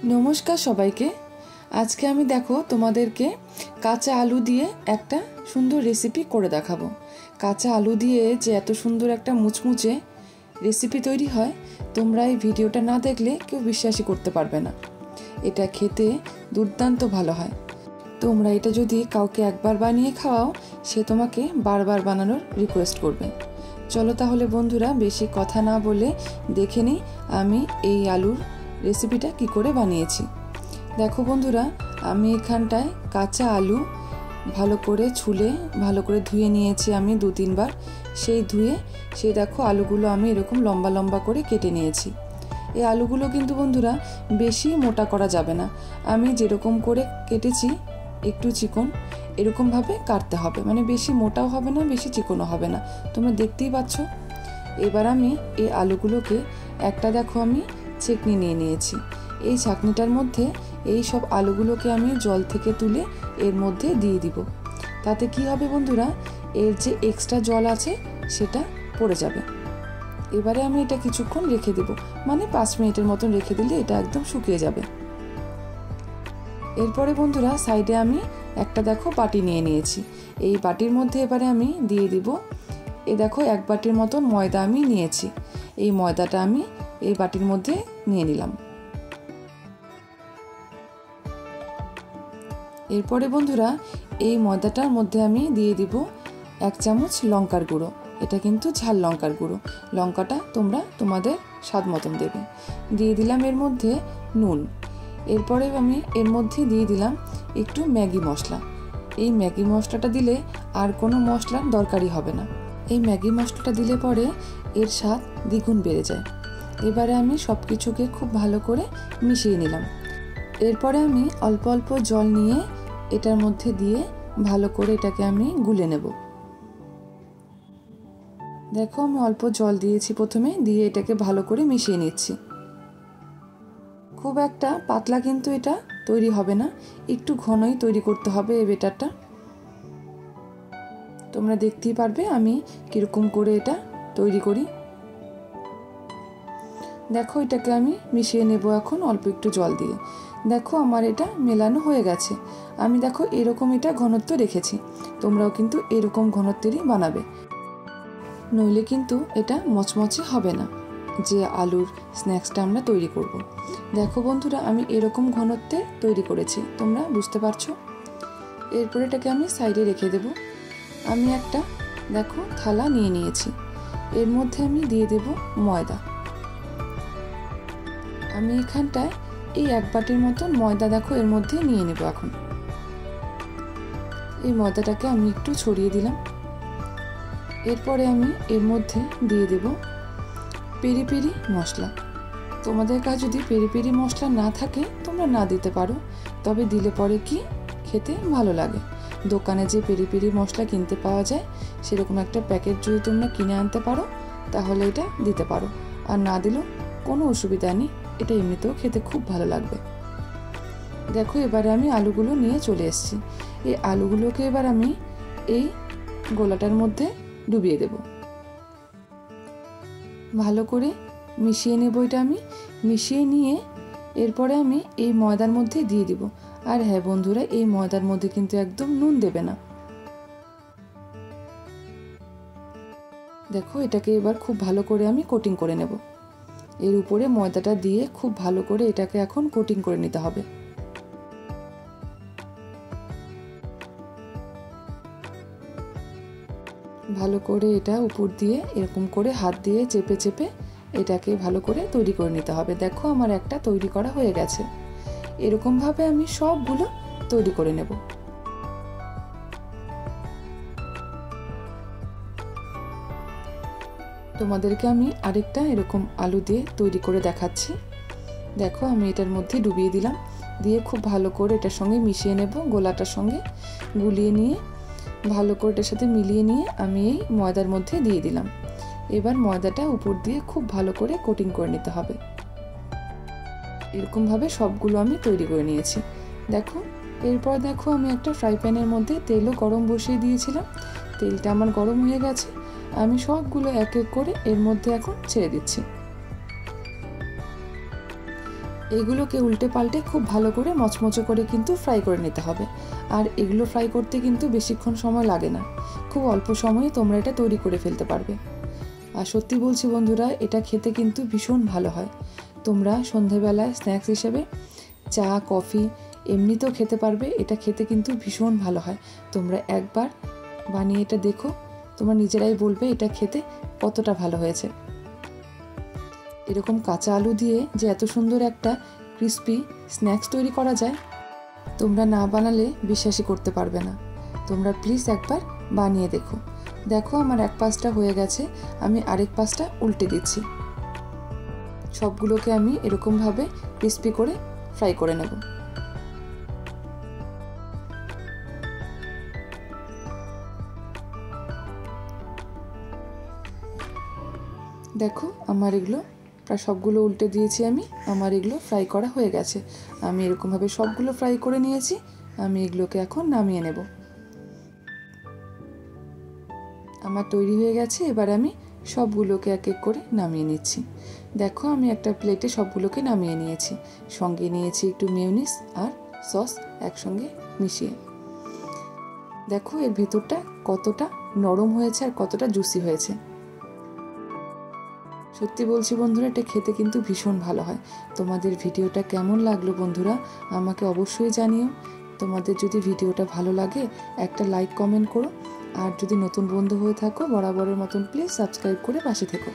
नमस्कार सबाइके आज के आमी देखो तुम्हादेरके काँचा आलू दिए एक सुंदर रेसिपि करे देखाबो। काँचा आलू दिए जे एत सुंदर एक मुचमुचे रेसिपि तैरी हय तोमरा এই ভিডিওটা ना देखले केउ विश्वासई करते पारबे ना। এটা খেতে দুর্দান্ত ভালো হয়। তোমরা এটা যদি কাউকে একবার বানিয়ে খাওয়াও সে তোমাকে বারবার বানানোর রিকোয়েস্ট করবে। চলো তাহলে বন্ধুরা বেশি কথা না বলে দেখে নিই আমি এই আলুর রেসিপিটা কি করে বানিয়েছি। দেখো বন্ধুরা আমি এখানটায় কাঁচা আলু ভালো করে ছুলে ভালো করে ধুয়ে নিয়েছি আমি 2-3 বার। সেই ধুয়ে সেই দেখো আলুগুলো আমি এরকম লম্বা লম্বা করে কেটে নিয়েছি। এই আলুগুলো কিন্তু বন্ধুরা বেশি মোটা করা যাবে না, আমি যেরকম করে কেটেছি একটু চিকন এরকম ভাবে কাটতে হবে, মানে বেশি মোটাও হবে না বেশি চিকনও হবে না, তোমরা দেখতেই পাচ্ছ। এবার আমি এই আলুগুলোকে একটা দেখো আমি ছেঁকনি নিয়ে নিয়েছি। এই ছাঁকনিটার মধ্যে এই সব আলুগুলোকে আমি জল থেকে তুলে এর মধ্যে দিয়ে দিব। তাতে কি হবে বন্ধুরা, এর যে এক্সট্রা জল আছে সেটা পড়ে যাবে। এবারে আমি এটা কিছুক্ষণ রেখে দেব, মানে 5 মিনিটের মতন রেখে দিলে এটা একদম শুকিয়ে যাবে। এরপরে বন্ধুরা সাইডে আমি একটা দেখো বাটি নিয়ে নিয়েছি। এই বাটির মধ্যে এবারে আমি দিয়ে দিব এই দেখো 1 বাটির মতন ময়দা আমি নিয়েছি। এই ময়দাটা আমি এই বাটির মধ্যে নিয়ে নিলাম। এরপরে বন্ধুরা এই ময়দাটার মধ্যে আমি দিয়ে দিব 1 চামচ লঙ্কার গুঁড়ো। এটা কিন্তু ঝাল লঙ্কার গুঁড়ো, লঙ্কাটা তোমরা তোমাদের স্বাদ মতন দেবে। দিয়ে দিলাম এর মধ্যে নুন। এরপরে আমি এর মধ্যে দিয়ে দিলাম একটু ম্যাগি মশলা। এই ম্যাগি মশলাটা দিলে আর কোনো মশলার দরকারই হবে না। এই ম্যাগি মশলাটা দিলে পরে এর স্বাদ দ্বিগুণ বেড়ে যায়। এবারে আমি সব কিছুকে খুব ভালো করে মিশিয়ে নিলাম। এরপরে আমি অল্প অল্প জল নিয়ে এটার মধ্যে দিয়ে ভালো করে এটাকে আমি গুলে নেব। দেখো আমি অল্প জল দিয়েছি প্রথমে, দিয়ে এটাকে ভালো করে মিশিয়ে নিচ্ছি। খুব একটা পাতলা কিন্তু এটা তৈরি হবে না, একটু ঘনই তৈরি করতে হবে এই ব্যাটারটা। তোমরা দেখতেই পারবে আমি কিরকম করে এটা তৈরি করি। দেখো এটাকে আমি মিশিয়ে নেব এখন অল্প একটু জল দিয়ে। দেখো আমার এটা মেলানো হয়ে গেছে। আমি দেখো এরকম এটা ঘনত্ব রেখেছি, তোমরাও কিন্তু এরকম ঘনত্বেরই বানাবে, নইলে কিন্তু এটা মচমচে হবে না যে আলুর স্ন্যাক্সটা আমরা তৈরি করব। দেখো বন্ধুরা আমি এরকম ঘনত্বে তৈরি করেছি, তোমরা বুঝতে পারছো। এরপর এটাকে আমি সাইডে রেখে দেব। আমি একটা দেখো থালা নিয়ে নিয়েছি, এর মধ্যে আমি দিয়ে দেব ময়দা। আমি এখানটায় এই 1 বাটির মতন ময়দা দেখো এর মধ্যে নিয়ে নেব। এখন এই ময়দাটাকে আমি একটু ছড়িয়ে দিলাম। এরপরে আমি এর মধ্যে দিয়ে দেব পেরি পেরি মশলা। তোমাদের কাছে যদি পেরি পেরি মশলা না থাকে তোমরা না দিতে পারো, তবে দিলে পরে কি খেতে ভালো লাগে। দোকানে যে পেরি পেরি মশলা কিনতে পাওয়া যায় সেরকম একটা প্যাকেট যদি তোমরা কিনে আনতে পারো তাহলে এটা দিতে পারো, আর না দিলেও কোনো অসুবিধা নেই, এটা এমনিতেও খেতে খুব ভালো লাগবে। দেখো এবারে আমি আলুগুলো নিয়ে চলে এসেছি। এই আলুগুলোকে এবার আমি এই গোলাটার মধ্যে ডুবিয়ে দেব, ভালো করে মিশিয়ে নেব। এটা আমি মিশিয়ে নিয়ে এরপরে আমি এই ময়দার মধ্যে দিয়ে দিব। আর হ্যাঁ বন্ধুরা এই ময়দার মধ্যে কিন্তু একদম নুন দেবে না। দেখো এটাকে এবার খুব ভালো করে আমি কোটিং করে নেব। এর উপরে ময়দাটা দিয়ে খুব ভালো করে এটাকে এখন কোটিং করে নিতে হবে। ভালো করে এটা উপর দিয়ে এরকম করে হাত দিয়ে চেপে চেপে এটাকে ভালো করে তৈরি করে নিতে হবে। দেখো আমার একটা তৈরি করা হয়ে গেছে। এরকম ভাবে আমি সবগুলো তৈরি করে নেব। তোমাদেরকে আমি আরেকটা এরকম আলু দিয়ে তৈরি করে দেখাচ্ছি। দেখো আমি এটার মধ্যে ডুবিয়ে দিলাম, দিয়ে খুব ভালো করে এটার সঙ্গে মিশিয়ে নেব। গোলাটার সঙ্গে গুলিয়ে নিয়ে ভালো করে এটার সাথে মিলিয়ে নিয়ে আমি এই ময়দার মধ্যে দিয়ে দিলাম। এবার ময়দাটা উপর দিয়ে খুব ভালো করে কোটিং করে নিতে হবে। এরকম ভাবে সবগুলো আমি তৈরি করে নিয়েছি। দেখো এরপর দেখো আমি একটা ফ্রাই প্যানের মধ্যে তেলও গরম বসিয়ে দিয়েছিলাম। তেলটা আমার গরম হয়ে গেছে, আমি সবগুলো এক এক করে এর মধ্যে এখন ছেড়ে দিচ্ছি। এগুলোকে উল্টে পাল্টে খুব ভালো করে মচমচে করে কিন্তু ফ্রাই করে নিতে হবে। আর এগুলো ফ্রাই করতে কিন্তু বেশিক্ষণ সময় লাগে না, খুব অল্প সময়ে তোমরা এটা তৈরি করে ফেলতে পারবে। আর সত্যি বলছি বন্ধুরা, এটা খেতে কিন্তু ভীষণ ভালো হয়। তোমরা সন্ধেবেলায় স্ন্যাক্স হিসেবে চা কফি এমনিতেও খেতে পারবে। এটা খেতে কিন্তু ভীষণ ভালো হয়। তোমরা একবার বানিয়ে এটা দেখো, তোমরা নিজেরাই বলবে এটা খেতে কতটা ভালো হয়েছে। এরকম কাঁচা আলু দিয়ে যে এত সুন্দর একটা ক্রিস্পি স্ন্যাক্স তৈরি করা যায়, তোমরা না বানালে বিশ্বাসই করতে পারবে না। তোমরা প্লিজ একবার বানিয়ে দেখো। দেখো আমার এক পাশটা হয়ে গেছে, আমি আরেক পাশটা উল্টে দিচ্ছি। সবগুলোকে আমি এরকমভাবে ক্রিস্পি করে ফ্রাই করে নেব। দেখো আমার এগুলো প্রায় সবগুলো উল্টে দিয়েছি আমি, আমার এগুলো ফ্রাই করা হয়ে গেছে। আমি এরকমভাবে সবগুলো ফ্রাই করে নিয়েছি। আমি এগুলোকে এখন নামিয়ে নেব। আমার তৈরি হয়ে গেছে। এবার আমি সবগুলোকে এক এক করে নামিয়ে নিচ্ছি। দেখো আমি একটা প্লেটে সবগুলোকে নামিয়ে নিয়েছি, সঙ্গে নিয়েছি একটু মেয়োনিজ আর সস একসঙ্গে মিশিয়ে। দেখো এর ভেতরটা কতটা নরম হয়েছে আর কতটা জুসি হয়েছে। সত্যি বলছি বন্ধুরা, এটা খেতে কিন্তু ভীষণ ভালো হয়। তোমাদের ভিডিওটা কেমন লাগলো বন্ধুরা আমাকে অবশ্যই জানিও। তোমাদের যদি ভিডিওটা ভালো লাগে একটা লাইক কমেন্ট করো। আর যদি নতুন বন্ধু হয়ে থাকো বরাবরের মতন প্লিজ সাবস্ক্রাইব করে পাশে থেকো।